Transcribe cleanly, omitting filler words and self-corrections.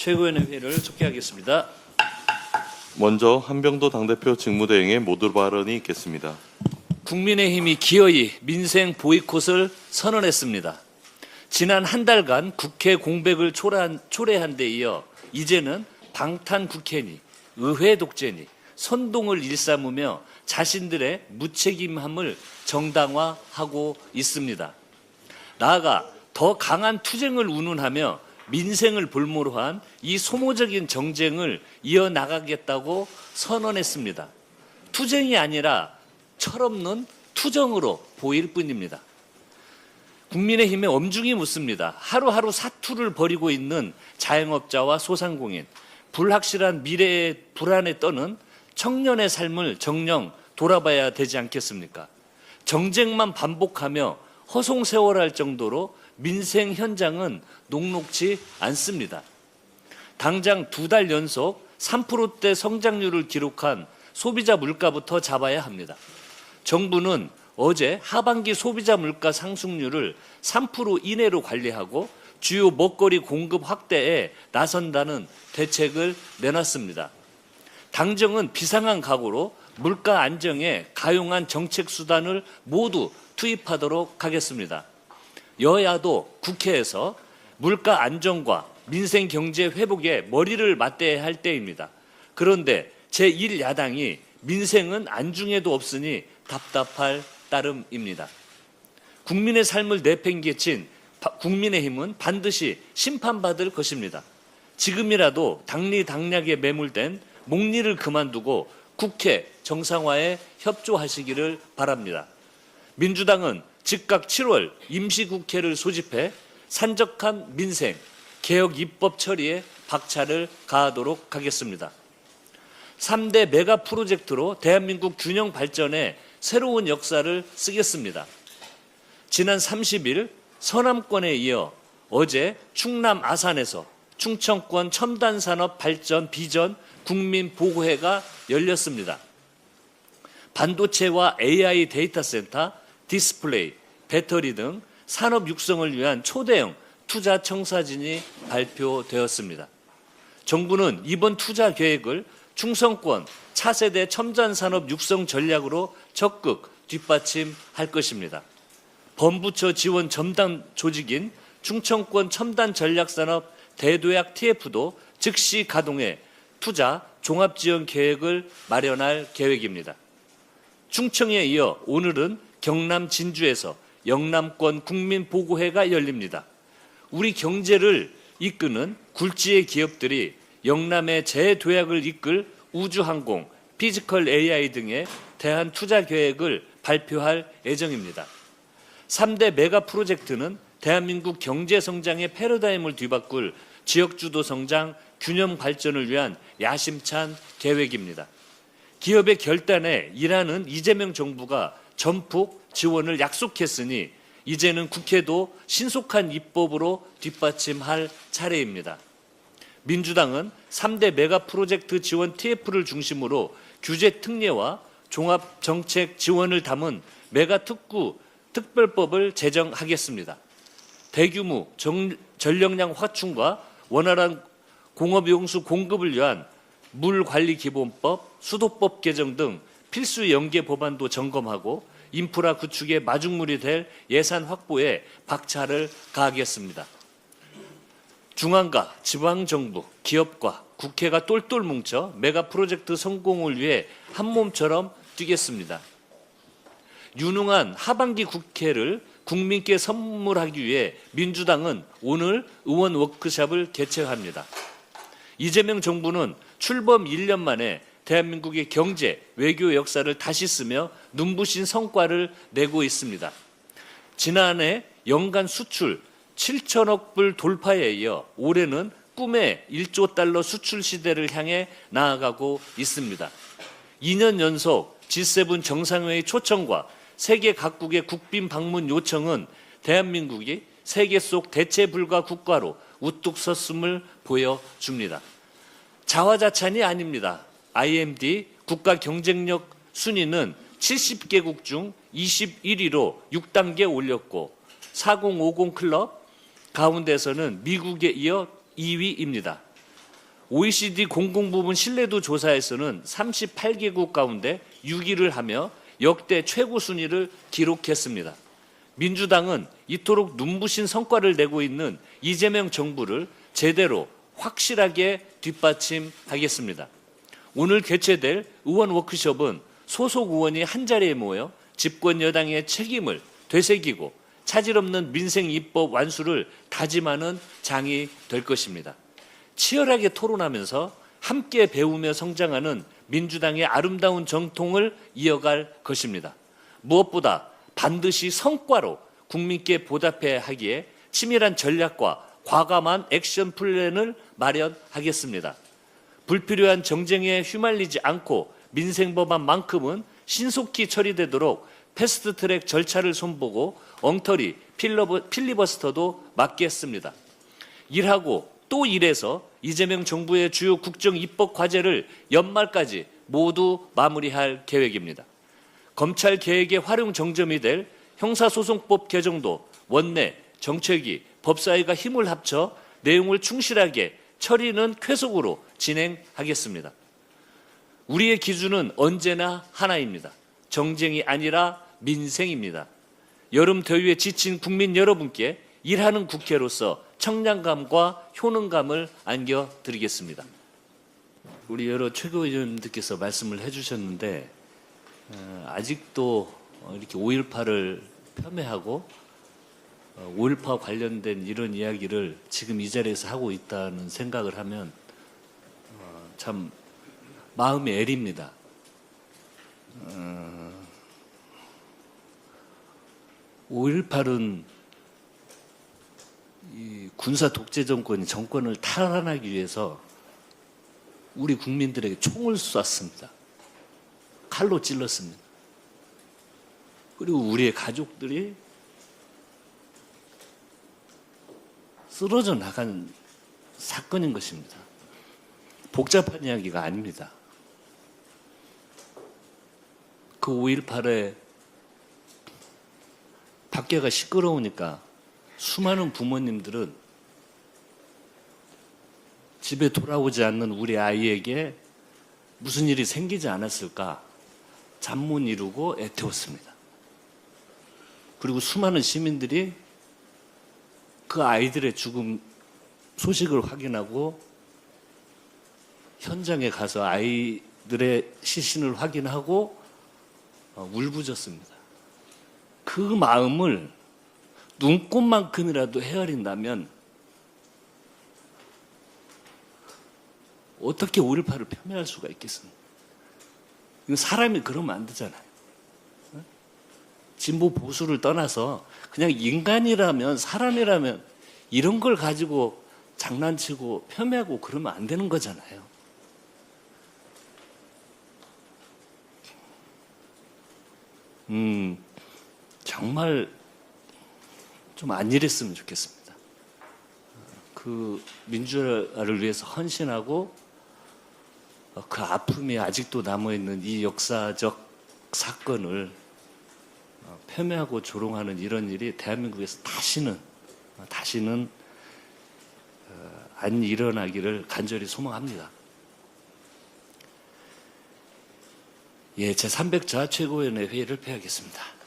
최고위원회 회의를 속개하겠습니다. 먼저 한병도 당대표 직무대행의 모두 발언이 있겠습니다. 국민의힘이 기어이 민생 보이콧을 선언했습니다. 지난 한 달간 국회 공백을 초래한 데 이어 이제는 방탄 국회니 의회 독재니 선동을 일삼으며 자신들의 무책임함을 정당화하고 있습니다. 나아가 더 강한 투쟁을 운운하며 민생을 볼모로 한 이 소모적인 정쟁을 이어나가겠다고 선언했습니다. 투쟁이 아니라 철없는 투정으로 보일 뿐입니다. 국민의힘에 엄중히 묻습니다. 하루하루 사투를 벌이고 있는 자영업자와 소상공인, 불확실한 미래의 불안에 떠는 청년의 삶을 정녕 돌아봐야 되지 않겠습니까? 정쟁만 반복하며 허송세월할 정도로 민생 현장은 녹록지 않습니다. 당장 2달 연속 3%대 성장률을 기록한 소비자 물가부터 잡아야 합니다. 정부는 어제 하반기 소비자 물가 상승률을 3% 이내로 관리하고 주요 먹거리 공급 확대에 나선다는 대책을 내놨습니다. 당정은 비상한 각오로 물가 안정에 가용한 정책 수단을 모두 투입하도록 하겠습니다. 여야도 국회에서 물가 안정과 민생 경제 회복에 머리를 맞대야 할 때입니다. 그런데 제1야당이 민생은 안중에도 없으니 답답할 따름입니다. 국민의 삶을 내팽개친 국민의힘은 반드시 심판받을 것입니다. 지금이라도 당리당략에 매몰된 목리를 그만두고 국회 정상화에 협조하시기를 바랍니다. 민주당은 즉각 7월 임시국회를 소집해 산적한 민생, 개혁 입법 처리에 박차를 가하도록 하겠습니다. 3대 메가 프로젝트로 대한민국 균형 발전에 새로운 역사를 쓰겠습니다. 지난 30일 서남권에 이어 어제 충남 아산에서 충청권 첨단산업 발전 비전 국민보고회가 열렸습니다. 반도체와 AI 데이터 센터, 디스플레이, 배터리 등 산업 육성을 위한 초대형 투자 청사진이 발표되었습니다. 정부는 이번 투자 계획을 충성권 차세대 첨단산업 육성 전략으로 적극 뒷받침할 것입니다. 범부처 지원 전담 조직인 충청권 첨단전략산업 대도약 TF도 즉시 가동해 투자 종합지원 계획을 마련할 계획입니다. 충청에 이어 오늘은 경남 진주에서 영남권 국민보고회가 열립니다. 우리 경제를 이끄는 굴지의 기업들이 영남의 재도약을 이끌 우주항공, 피지컬 AI 등의 대한 투자 계획을 발표할 예정입니다. 3대 메가 프로젝트는 대한민국 경제 성장의 패러다임을 뒤바꿀 지역주도 성장, 균형 발전을 위한 야심찬 계획입니다. 기업의 결단에 일하는 이재명 정부가 전폭 지원을 약속했으니 이제는 국회도 신속한 입법으로 뒷받침할 차례입니다. 민주당은 3대 메가 프로젝트 지원 TF를 중심으로 규제 특례와 종합정책 지원을 담은 메가 특구 특별법을 제정하겠습니다. 대규모 전력량 확충과 원활한 공업용수 공급을 위한 물관리기본법, 수도법 개정 등 필수 연계 법안도 점검하고 인프라 구축의 마중물이 될 예산 확보에 박차를 가하겠습니다. 중앙과 지방정부, 기업과 국회가 똘똘 뭉쳐 메가 프로젝트 성공을 위해 한몸처럼 뛰겠습니다. 유능한 하반기 국회를 국민께 선물하기 위해 민주당은 오늘 의원 워크숍을 개최합니다. 이재명 정부는 출범 1년 만에 대한민국의 경제, 외교 역사를 다시 쓰며 눈부신 성과를 내고 있습니다. 지난해 연간 수출 7천억 불 돌파에 이어 올해는 꿈의 1조 달러 수출 시대를 향해 나아가고 있습니다. 2년 연속 G7 정상회의 초청과 세계 각국의 국빈 방문 요청은 대한민국이 세계 속 대체 불가 국가로 우뚝 섰음을 보여줍니다. 자화자찬이 아닙니다. IMD 국가 경쟁력 순위는 70개국 중 21위로 6단계 올렸고 4050 클럽 가운데서는 미국에 이어 2위입니다. OECD 공공부문 신뢰도 조사에서는 38개국 가운데 6위를 하며 역대 최고 순위를 기록했습니다. 민주당은 이토록 눈부신 성과를 내고 있는 이재명 정부를 제대로 확실하게 뒷받침하겠습니다. 오늘 개최될 의원 워크숍은 소속 의원이 한자리에 모여 집권 여당의 책임을 되새기고 차질 없는 민생 입법 완수를 다짐하는 장이 될 것입니다. 치열하게 토론하면서 함께 배우며 성장하는 민주당의 아름다운 정통을 이어갈 것입니다. 무엇보다 반드시 성과로 국민께 보답해야 하기에 치밀한 전략과 과감한 액션 플랜을 마련하겠습니다. 불필요한 정쟁에 휘말리지 않고 민생 법안만큼은 신속히 처리되도록 패스트트랙 절차를 손보고 엉터리 필리버스터도 막겠습니다. 일하고 또 일해서 이재명 정부의 주요 국정 입법 과제를 연말까지 모두 마무리할 계획입니다. 검찰 개혁의 활용 정점이 될 형사소송법 개정도 원내, 정책위, 법사위가 힘을 합쳐 내용을 충실하게 처리는 쾌속으로 진행하겠습니다. 우리의 기준은 언제나 하나입니다. 정쟁이 아니라 민생입니다. 여름 더위에 지친 국민 여러분께 일하는 국회로서 청량감과 효능감을 안겨드리겠습니다. 우리 여러 최고위원님들께서 말씀을 해주셨는데 아직도 이렇게 5.18을 폄훼하고 5.18 관련된 이런 이야기를 지금 이 자리에서 하고 있다는 생각을 하면 참 마음이 애립니다. 5.18은 이 군사 독재 정권이 정권을 탈환하기 위해서 우리 국민들에게 총을 쐈습니다. 칼로 찔렀습니다. 그리고 우리의 가족들이 쓰러져 나간 사건인 것입니다. 복잡한 이야기가 아닙니다. 그 5.18에 밖에가 시끄러우니까 수많은 부모님들은 집에 돌아오지 않는 우리 아이에게 무슨 일이 생기지 않았을까 잠 못 이루고 애태웠습니다. 그리고 수많은 시민들이 그 아이들의 죽음 소식을 확인하고 현장에 가서 아이들의 시신을 확인하고 울부짖습니다. 그 마음을 눈꽃만큼이라도 헤아린다면 어떻게 5.18을 폄훼할 수가 있겠습니까? 사람이 그러면 안 되잖아요. 진보 보수를 떠나서 그냥 인간이라면, 사람이라면 이런 걸 가지고 장난치고 폄훼하고 그러면 안 되는 거잖아요. 정말 좀 안 이랬으면 좋겠습니다. 그 민주화를 위해서 헌신하고 그 아픔이 아직도 남아있는 이 역사적 사건을 폄훼하고 조롱하는 이런 일이 대한민국에서 다시는 안 일어나기를 간절히 소망합니다. 제 300자 최고위원회 회의를 폐하겠습니다.